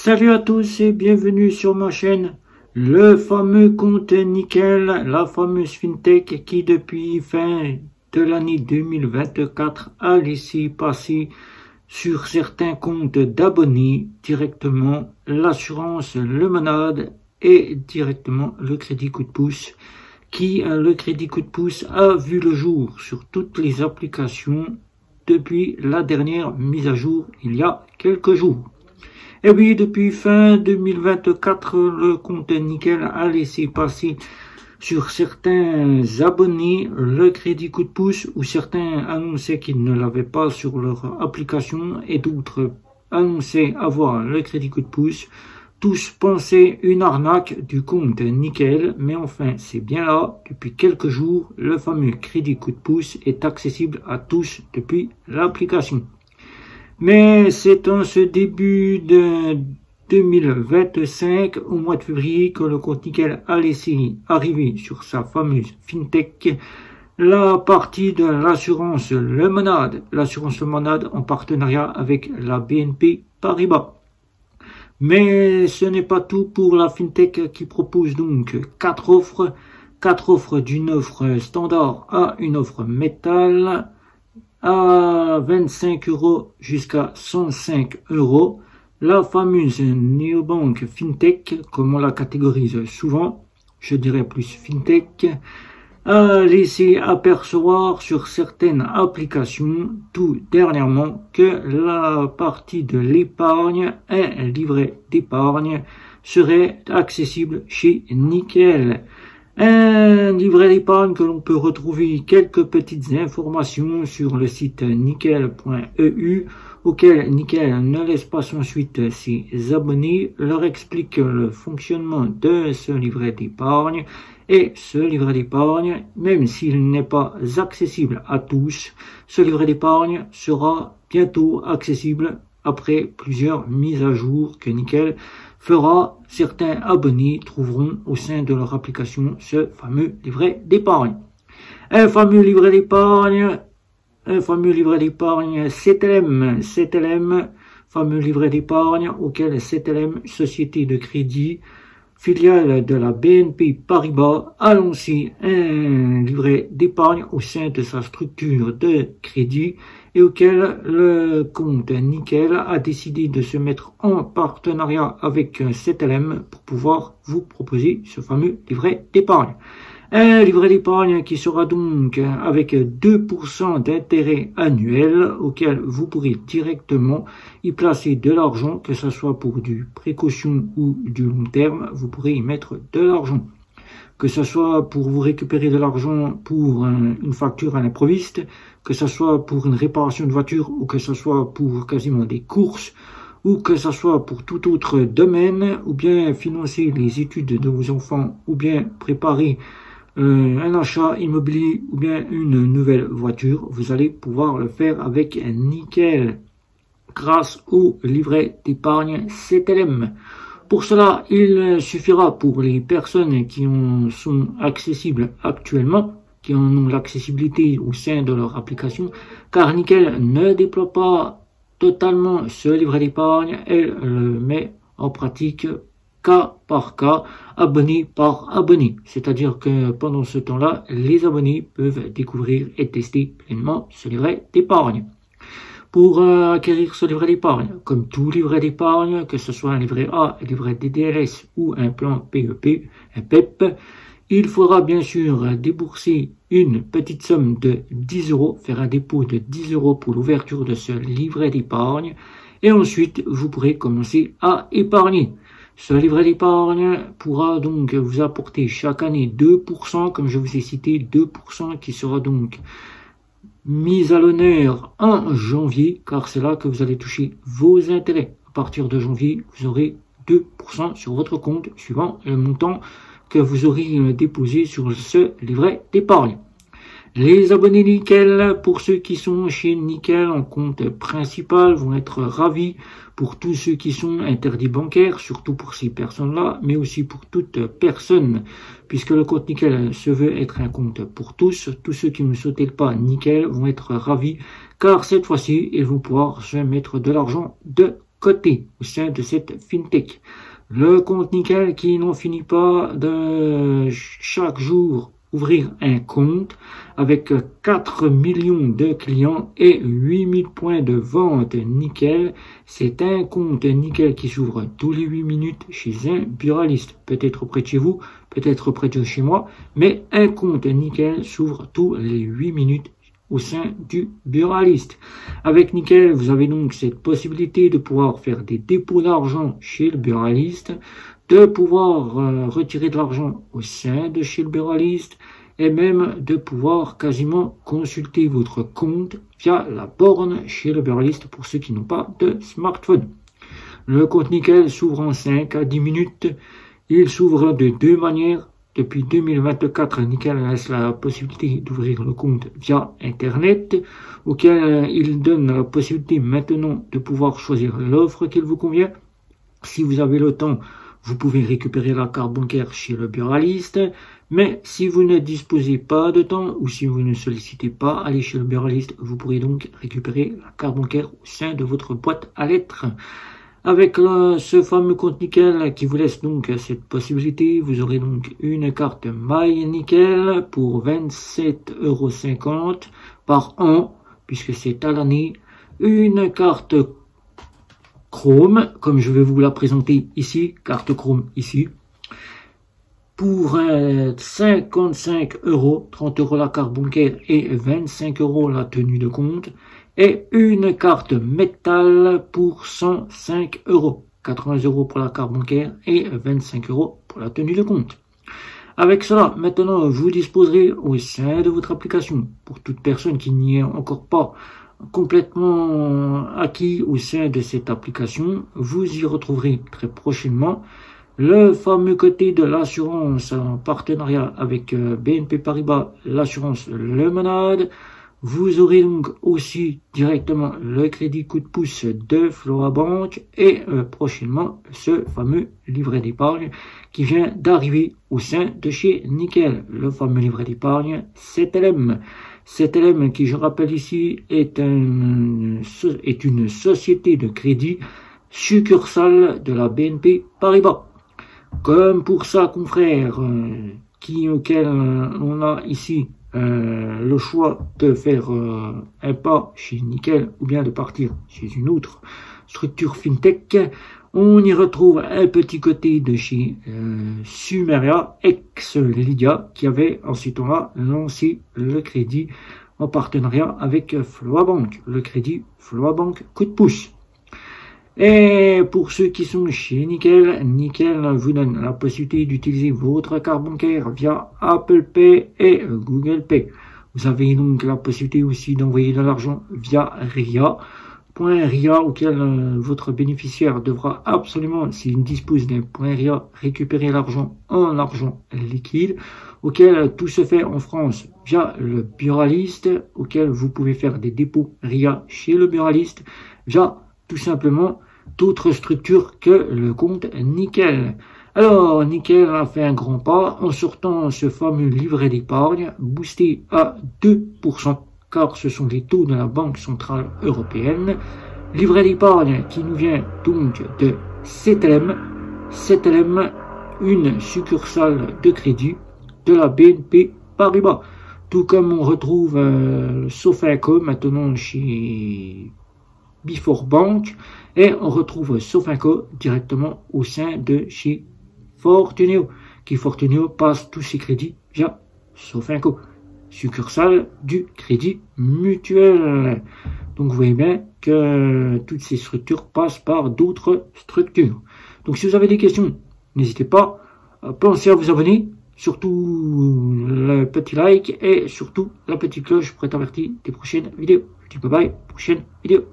Salut à tous et bienvenue sur ma chaîne. Le fameux compte Nickel, la fameuse FinTech qui depuis fin de l'année 2024 a laissé passer sur certains comptes d'abonnés directement l'assurance Lemonade et directement le crédit coup de pouce le crédit coup de pouce a vu le jour sur toutes les applications depuis la dernière mise à jour il y a quelques jours. Et oui, depuis fin 2024, le compte Nickel a laissé passer sur certains abonnés le crédit coup de pouce ou certains annonçaient qu'ils ne l'avaient pas sur leur application et d'autres annonçaient avoir le crédit coup de pouce. Tous pensaient une arnaque du compte Nickel, mais enfin c'est bien là. Depuis quelques jours, le fameux crédit coup de pouce est accessible à tous depuis l'application. Mais c'est en ce début de 2025, au mois de février, que le compte Nickel a laissé arriver sur sa fameuse FinTech la partie de l'assurance Lemonade. L'assurance Lemonade en partenariat avec la BNP Paribas. Mais ce n'est pas tout pour la FinTech qui propose donc 4 offres. 4 offres d'une offre standard à une offre métal à 25 € jusqu'à 105 €. La fameuse néobanque FinTech, comme on la catégorise souvent, je dirais plus FinTech, a laissé apercevoir sur certaines applications, tout dernièrement, que la partie de l'épargne, un livret d'épargne, serait accessible chez Nickel. Un livret d'épargne que l'on peut retrouver quelques petites informations sur le site nickel.eu, auquel Nickel ne laisse pas sans suite ses abonnés, leur explique le fonctionnement de ce livret d'épargne. Et ce livret d'épargne, même s'il n'est pas accessible à tous, ce livret d'épargne sera bientôt accessible après plusieurs mises à jour que Nickel fera. Certains abonnés trouveront au sein de leur application ce fameux livret d'épargne. Un fameux livret d'épargne CTLM, fameux livret d'épargne auquel CTLM, société de crédit, filiale de la BNP Paribas, a lancé un livret d'épargne au sein de sa structure de crédit et auquel le compte Nickel a décidé de se mettre en partenariat avec CTLM pour pouvoir vous proposer ce fameux livret d'épargne. Un livret d'épargne qui sera donc avec 2% d'intérêt annuel auquel vous pourrez directement y placer de l'argent, que ce soit pour du précaution ou du long terme, vous pourrez y mettre de l'argent. Que ce soit pour vous récupérer de l'argent pour une facture à l'improviste, que ce soit pour une réparation de voiture ou que ce soit pour quasiment des courses, ou que ce soit pour tout autre domaine, ou bien financer les études de vos enfants, ou bien préparer un achat immobilier ou bien une nouvelle voiture, vous allez pouvoir le faire avec Nickel grâce au livret d'épargne CTLM. Pour cela, il suffira pour les personnes qui en sont accessibles actuellement, qui en ont l'accessibilité au sein de leur application, car Nickel ne déploie pas totalement ce livret d'épargne, elle le met en pratique cas par cas, abonné par abonné. C'est-à-dire que pendant ce temps-là, les abonnés peuvent découvrir et tester pleinement ce livret d'épargne. Pour acquérir ce livret d'épargne, comme tout livret d'épargne, que ce soit un livret A, un livret DDLS ou un plan PEP, un PEP, il faudra bien sûr débourser une petite somme de 10 €, faire un dépôt de 10 € pour l'ouverture de ce livret d'épargne, et ensuite vous pourrez commencer à épargner. Ce livret d'épargne pourra donc vous apporter chaque année 2%, comme je vous ai cité, 2% qui sera donc mise à l'honneur en janvier, car c'est là que vous allez toucher vos intérêts. À partir de janvier, vous aurez 2% sur votre compte, suivant le montant que vous aurez déposé sur ce livret d'épargne. Les abonnés Nickel, pour ceux qui sont chez Nickel en compte principal, vont être ravis. Pour tous ceux qui sont interdits bancaires, surtout pour ces personnes-là, mais aussi pour toute personne, puisque le compte Nickel se veut être un compte pour tous. Tous ceux qui ne sautent pas Nickel vont être ravis, car cette fois-ci, ils vont pouvoir se mettre de l'argent de coté au sein de cette FinTech. Le compte Nickel qui n'en finit pas de chaque jour ouvrir un compte avec 4 millions de clients et 8000 points de vente Nickel. C'est un compte Nickel qui s'ouvre tous les 8 minutes chez un buraliste. Peut-être près de chez vous, peut-être près de chez moi, mais un compte Nickel s'ouvre tous les 8 minutes au sein du buraliste. Avec Nickel, vous avez donc cette possibilité de pouvoir faire des dépôts d'argent chez le buraliste, de pouvoir retirer de l'argent au sein de chez le buraliste, et même de pouvoir quasiment consulter votre compte via la borne chez le buraliste pour ceux qui n'ont pas de smartphone. Le compte Nickel s'ouvre en 5 à 10 minutes. Il s'ouvre de deux manières. Depuis 2024, Nickel laisse la possibilité d'ouvrir le compte via Internet, auquel il donne la possibilité maintenant de pouvoir choisir l'offre qui vous convient. Si vous avez le temps, vous pouvez récupérer la carte bancaire chez le buraliste, mais si vous ne disposez pas de temps ou si vous ne sollicitez pas aller chez le buraliste, vous pourrez donc récupérer la carte bancaire au sein de votre boîte à lettres. Avec ce fameux compte Nickel qui vous laisse donc cette possibilité, vous aurez donc une carte My Nickel pour 27,50 € par an, puisque c'est à l'année, une carte Chrome, comme je vais vous la présenter ici, carte Chrome ici, pour 55 €, 30 € la carte bancaire et 25 € la tenue de compte, et une carte métal pour 105 €, 80 € pour la carte bancaire et 25 € pour la tenue de compte. Avec cela, maintenant, vous disposerez au sein de votre application, pour toute personne qui n'y est encore pas complètement acquis au sein de cette application, vous y retrouverez très prochainement le fameux côté de l'assurance en partenariat avec BNP Paribas, l'assurance Lemonade. Vous aurez donc aussi directement le crédit coup de pouce de FloaBank et prochainement ce fameux livret d'épargne qui vient d'arriver au sein de chez Nickel, le fameux livret d'épargne CTLM. CTLM qui, je rappelle ici, est une société de crédit succursale de la BNP Paribas. Comme pour ça, confrère, auquel on a ici le choix de faire un pas chez Nickel ou bien de partir chez une autre structure FinTech, on y retrouve un petit côté de chez Sumeria, ex-Lydia, qui avait en ce temps-là lancé le crédit en partenariat avec FloaBank, le crédit FloaBank coup de pouce. Et pour ceux qui sont chez Nickel, Nickel vous donne la possibilité d'utiliser votre carte bancaire via Apple Pay et Google Pay. Vous avez donc la possibilité aussi d'envoyer de l'argent via RIA, point RIA auquel votre bénéficiaire devra absolument, s'il dispose d'un point RIA, récupérer l'argent en argent liquide, auquel tout se fait en France via le buraliste, auquel vous pouvez faire des dépôts RIA chez le buraliste, via tout simplement d'autres structures que le compte Nickel. Alors, Nickel a fait un grand pas en sortant ce fameux livret d'épargne boosté à 2%, car ce sont les taux de la Banque Centrale Européenne. Livret d'épargne qui nous vient donc de CTLM. CTLM, une succursale de crédit de la BNP Paribas. Tout comme on retrouve Sofinco maintenant chez Before Bank, et on retrouve Sofinco directement au sein de chez Fortuneo, qui Fortuneo passe tous ses crédits via Sofinco, succursale du crédit mutuel. Donc vous voyez bien que toutes ces structures passent par d'autres structures. Donc si vous avez des questions, n'hésitez pas, pensez à vous abonner, surtout le petit like et surtout la petite cloche pour être averti des prochaines vidéos. Je dis bye bye, prochaine vidéo.